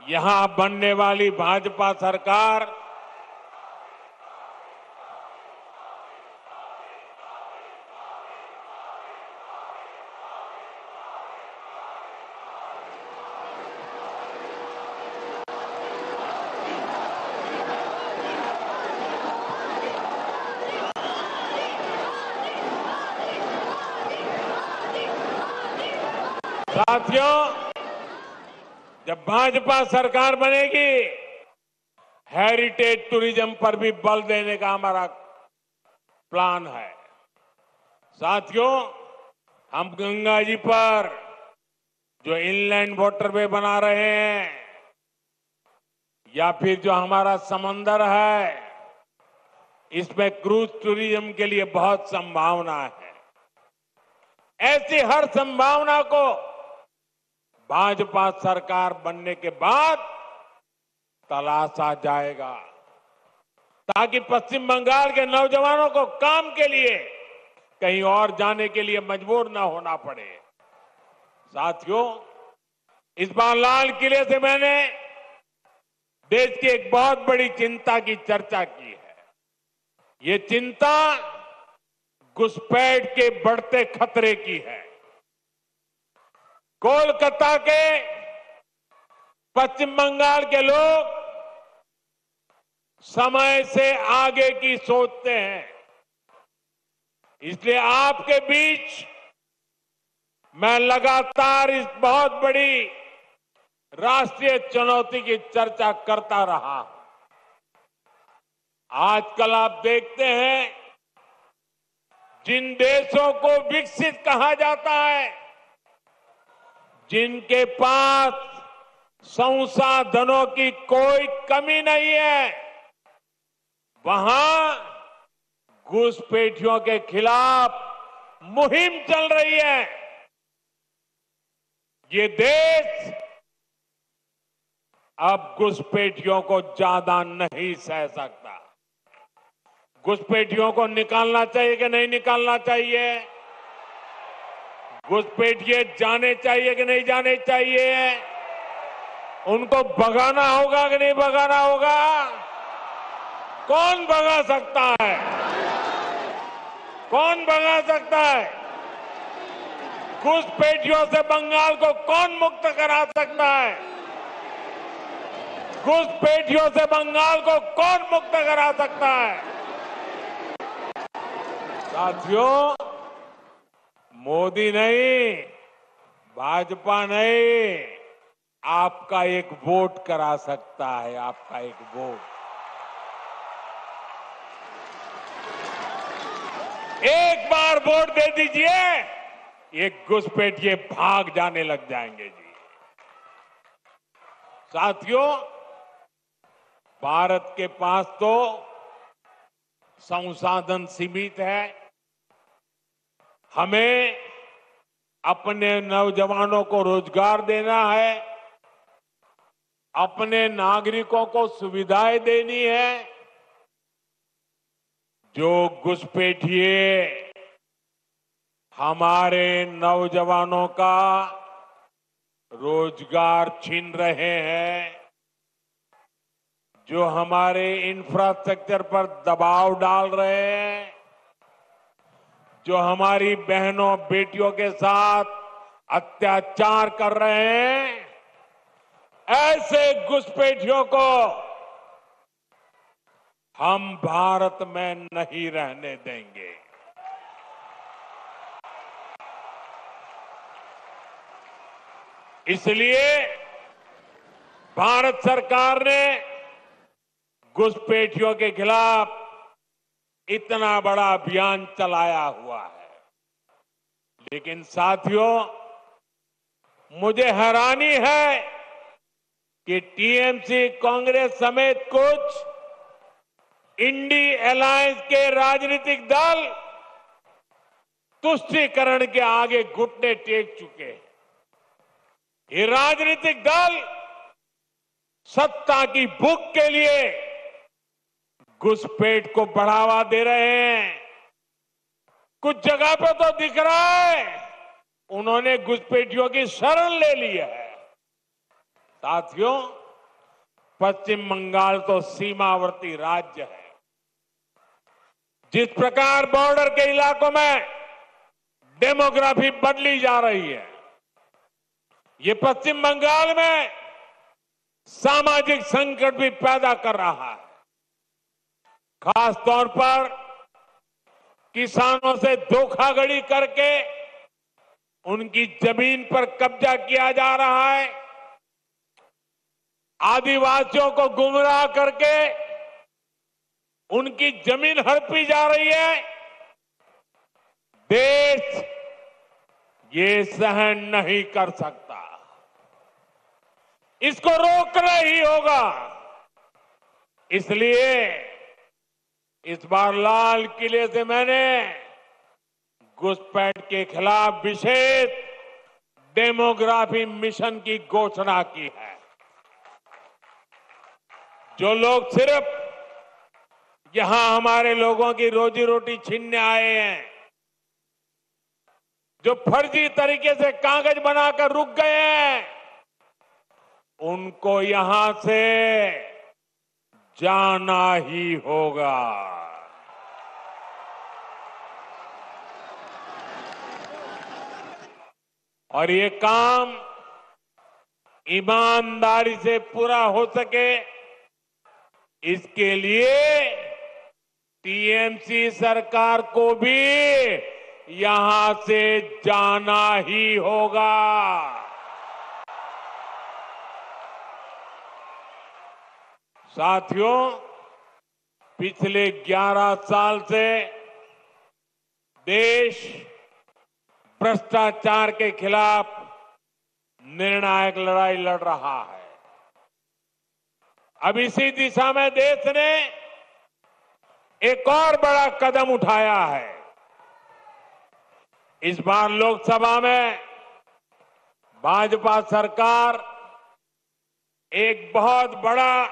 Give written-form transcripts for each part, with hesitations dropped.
यहां बनने वाली भाजपा सरकार साथियों, जब भाजपा सरकार बनेगी, हेरिटेज टूरिज्म पर भी बल देने का हमारा प्लान है। साथियों, हम गंगा जी पर जो इनलैंड वाटरवे बना रहे हैं या फिर जो हमारा समंदर है, इसमें क्रूज टूरिज्म के लिए बहुत संभावना है। ऐसी हर संभावना को भाजपा सरकार बनने के बाद तलाशा जाएगा, ताकि पश्चिम बंगाल के नौजवानों को काम के लिए कहीं और जाने के लिए मजबूर न होना पड़े। साथियों, इस बार लाल किले से मैंने देश की एक बहुत बड़ी चिंता की चर्चा की है। ये चिंता घुसपैठ के बढ़ते खतरे की है। कोलकाता के, पश्चिम बंगाल के लोग समय से आगे की सोचते हैं। इसलिए आपके बीच मैं लगातार इस बहुत बड़ी राष्ट्रीय चुनौती की चर्चा करता रहा हूं। आजकल आप देखते हैं, जिन देशों को विकसित कहा जाता है, जिनके पास संसाधनों की कोई कमी नहीं है, वहां घुसपैठियों के खिलाफ मुहिम चल रही है। ये देश अब घुसपैठियों को ज्यादा नहीं सह सकता। घुसपैठियों को निकालना चाहिए कि नहीं निकालना चाहिए? घुसपैठिए जाने चाहिए कि नहीं जाने चाहिए? उनको भगाना होगा कि नहीं भगाना होगा? कौन भगा सकता है? कौन भगा सकता है? घुसपैठियों से बंगाल को कौन मुक्त करा सकता है? घुसपैठियों से बंगाल को कौन मुक्त करा सकता है? साथियों, मोदी नहीं, भाजपा नहीं, आपका एक वोट करा सकता है। आपका एक वोट, एक बार वोट दे दीजिए, ये घुसपैठिए भाग जाने लग जाएंगे जी। साथियों, भारत के पास तो संसाधन सीमित है। हमें अपने नौजवानों को रोजगार देना है, अपने नागरिकों को सुविधाएं देनी है। जो घुसपैठिए हमारे नौजवानों का रोजगार छीन रहे हैं, जो हमारे इंफ्रास्ट्रक्चर पर दबाव डाल रहे हैं, जो हमारी बहनों बेटियों के साथ अत्याचार कर रहे हैं, ऐसे घुसपैठियों को हम भारत में नहीं रहने देंगे। इसलिए भारत सरकार ने घुसपैठियों के खिलाफ इतना बड़ा अभियान चलाया हुआ है। लेकिन साथियों, मुझे हैरानी है कि टीएमसी, कांग्रेस समेत कुछ इंडी अलायंस के राजनीतिक दल तुष्टीकरण के आगे घुटने टेक चुके हैं। ये राजनीतिक दल सत्ता की भूख के लिए घुसपैठ को बढ़ावा दे रहे हैं। कुछ जगह पे तो दिख रहा है उन्होंने घुसपैठियों की शरण ले ली है। साथियों, पश्चिम बंगाल तो सीमावर्ती राज्य है। जिस प्रकार बॉर्डर के इलाकों में डेमोग्राफी बदली जा रही है, ये पश्चिम बंगाल में सामाजिक संकट भी पैदा कर रहा है। खास तौर पर किसानों से धोखाधड़ी करके उनकी जमीन पर कब्जा किया जा रहा है। आदिवासियों को गुमराह करके उनकी जमीन हड़पी जा रही है। देश ये सहन नहीं कर सकता, इसको रोकना ही होगा। इसलिए इस बार लाल किले से मैंने घुसपैठ के खिलाफ विशेष डेमोग्राफी मिशन की घोषणा की है। जो लोग सिर्फ यहां हमारे लोगों की रोजी रोटी छीनने आए हैं, जो फर्जी तरीके से कागज बनाकर रुक गए हैं, उनको यहां से जाना ही होगा। और ये काम ईमानदारी से पूरा हो सके, इसके लिए टीएमसी सरकार को भी यहां से जाना ही होगा। साथियों, पिछले 11 साल से देश भ्रष्टाचार के खिलाफ निर्णायक लड़ाई लड़ रहा है। अब इसी दिशा में देश ने एक और बड़ा कदम उठाया है। इस बार लोकसभा में भाजपा सरकार एक बहुत बड़ा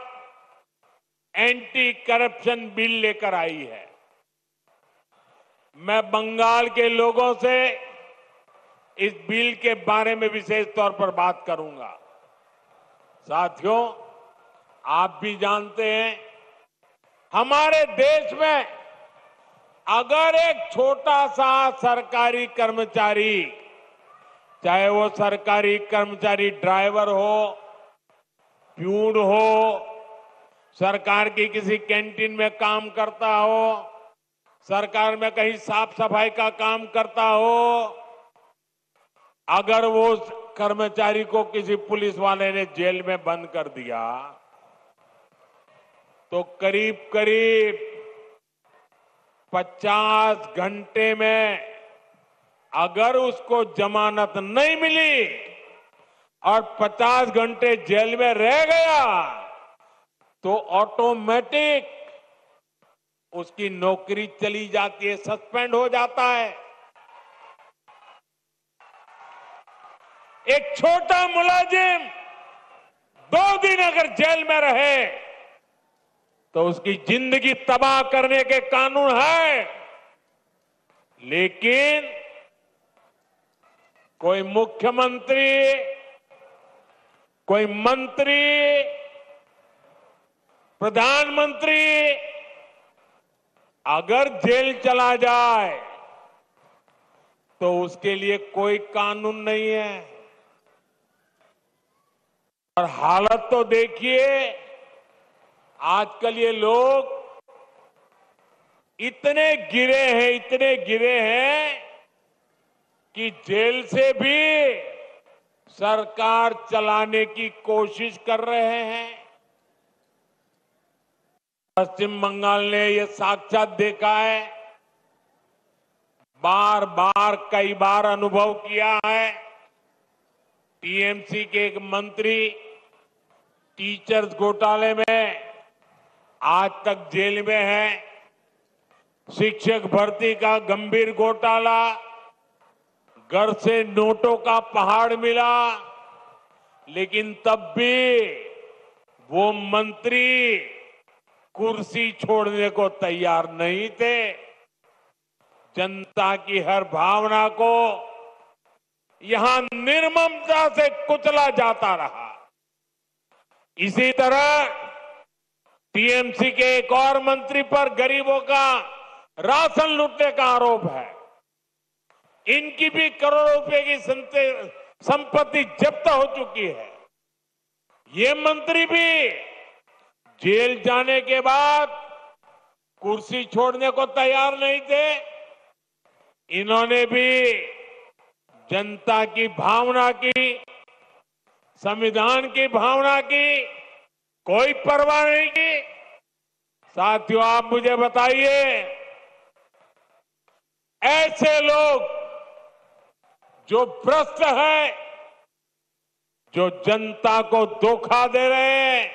एंटी करप्शन बिल लेकर आई है। मैं बंगाल के लोगों से इस बिल के बारे में विशेष तौर पर बात करूंगा। साथियों, आप भी जानते हैं, हमारे देश में अगर एक छोटा सा सरकारी कर्मचारी, चाहे वो सरकारी कर्मचारी ड्राइवर हो, प्यून हो, सरकार की किसी कैंटीन में काम करता हो, सरकार में कहीं साफ सफाई का काम करता हो, अगर वो कर्मचारी को किसी पुलिस वाले ने जेल में बंद कर दिया तो करीब करीब 50 घंटे में अगर उसको जमानत नहीं मिली और 50 घंटे जेल में रह गया तो ऑटोमेटिक उसकी नौकरी चली जाती है, सस्पेंड हो जाता है। एक छोटा मुलाजिम 2 दिन अगर जेल में रहे तो उसकी जिंदगी तबाह करने के कानून है, लेकिन कोई मुख्यमंत्री, कोई मंत्री, प्रधानमंत्री अगर जेल चला जाए तो उसके लिए कोई कानून नहीं है। और हालत तो देखिए, आजकल ये लोग इतने गिरे हैं कि जेल से भी सरकार चलाने की कोशिश कर रहे हैं। पश्चिम बंगाल ने ये साक्षात देखा है, बार बार कई बार अनुभव किया है। टीएमसी के एक मंत्री टीचर्स घोटाले में आज तक जेल में है। शिक्षक भर्ती का गंभीर घोटाला, घर से नोटों का पहाड़ मिला, लेकिन तब भी वो मंत्री कुर्सी छोड़ने को तैयार नहीं थे। जनता की हर भावना को यहां निर्ममता से कुचला जाता रहा। इसी तरह टीएमसी के एक और मंत्री पर गरीबों का राशन लूटने का आरोप है। इनकी भी करोड़ों रुपए की संपत्ति जब्त हो चुकी है। ये मंत्री भी जेल जाने के बाद कुर्सी छोड़ने को तैयार नहीं थे। इन्होंने भी जनता की भावना की, संविधान की भावना की कोई परवाह नहीं की। साथियों, आप मुझे बताइए, ऐसे लोग जो भ्रष्ट है, जो जनता को धोखा दे रहे हैं,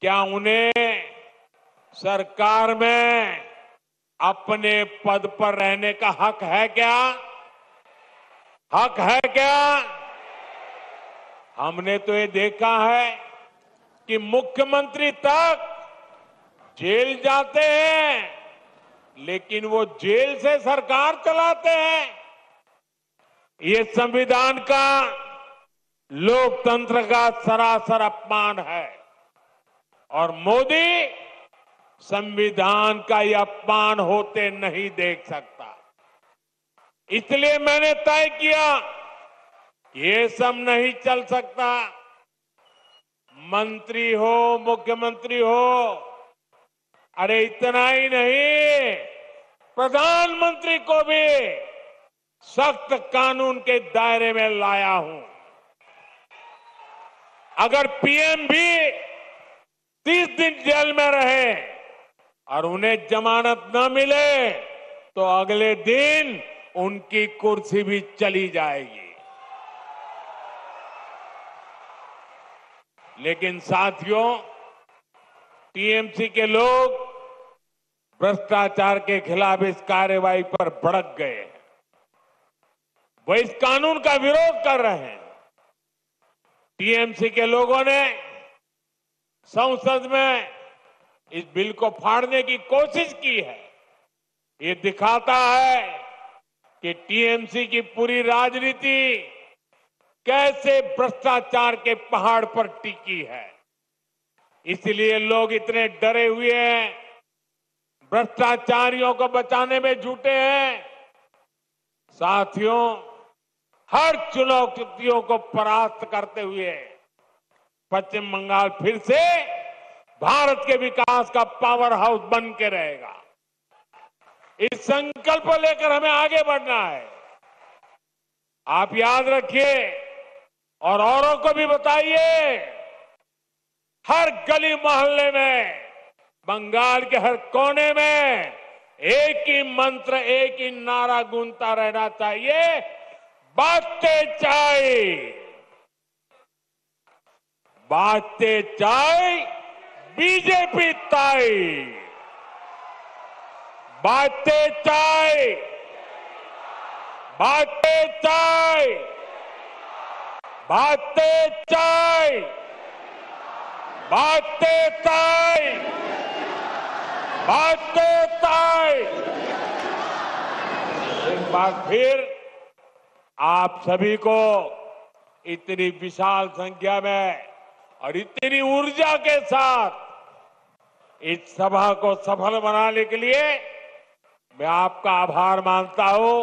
क्या उन्हें सरकार में अपने पद पर रहने का हक है क्या? हक है क्या? हमने तो ये देखा है कि मुख्यमंत्री तक जेल जाते हैं, लेकिन वो जेल से सरकार चलाते हैं। ये संविधान का, लोकतंत्र का सरासर अपमान है और मोदी संविधान का ये अपमान होते नहीं देख सकता। इसलिए मैंने तय किया, ये सब नहीं चल सकता। मंत्री हो, मुख्यमंत्री हो, अरे इतना ही नहीं, प्रधानमंत्री को भी सख्त कानून के दायरे में लाया हूं। अगर पीएम भी 30 दिन जेल में रहे और उन्हें जमानत न मिले तो अगले दिन उनकी कुर्सी भी चली जाएगी। लेकिन साथियों, टीएमसी के लोग भ्रष्टाचार के खिलाफ इस कार्रवाई पर भड़क गए हैं। वो इस कानून का विरोध कर रहे हैं। टीएमसी के लोगों ने संसद में इस बिल को फाड़ने की कोशिश की है। ये दिखाता है कि टीएमसी की पूरी राजनीति कैसे भ्रष्टाचार के पहाड़ पर टिकी है। इसलिए लोग इतने डरे हुए हैं, भ्रष्टाचारियों को बचाने में जुटे हैं। साथियों, हर चुनौतियों को परास्त करते हुए पश्चिम बंगाल फिर से भारत के विकास का पावर हाउस बन के रहेगा। इस संकल्प को लेकर हमें आगे बढ़ना है। आप याद रखिए और औरों को भी बताइए, हर गली मोहल्ले में, बंगाल के हर कोने में एक ही मंत्र, एक ही नारा गूंजता रहना चाहिए, बांटते चाय, बांटते चाय, बीजेपी ताई, बांटते चाय, बांटते चाय, बांटते चाय, बांटते चाय, बांटते चाय। एक बार फिर आप सभी को इतनी विशाल संख्या में और इतनी ऊर्जा के साथ इस सभा को सफल बनाने के लिए मैं आपका आभार मानता हूं।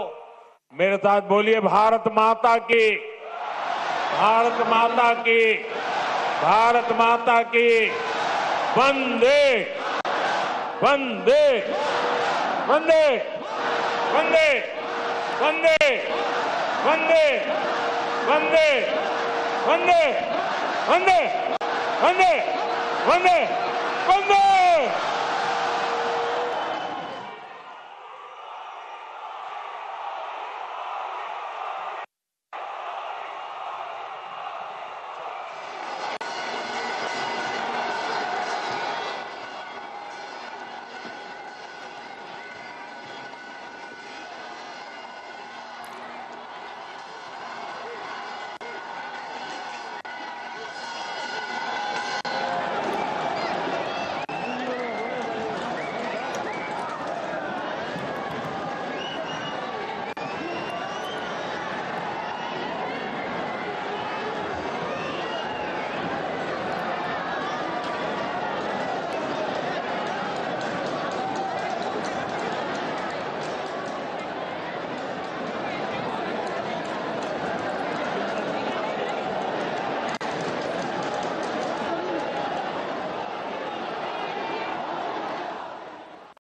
मेरे साथ बोलिए, भारत माता की, भारत माता की, भारत माता की, वंदे वंदे वंदे वंदे वंदे वंदे वंदे वंदे वंदे वंदे वंदे वंदे।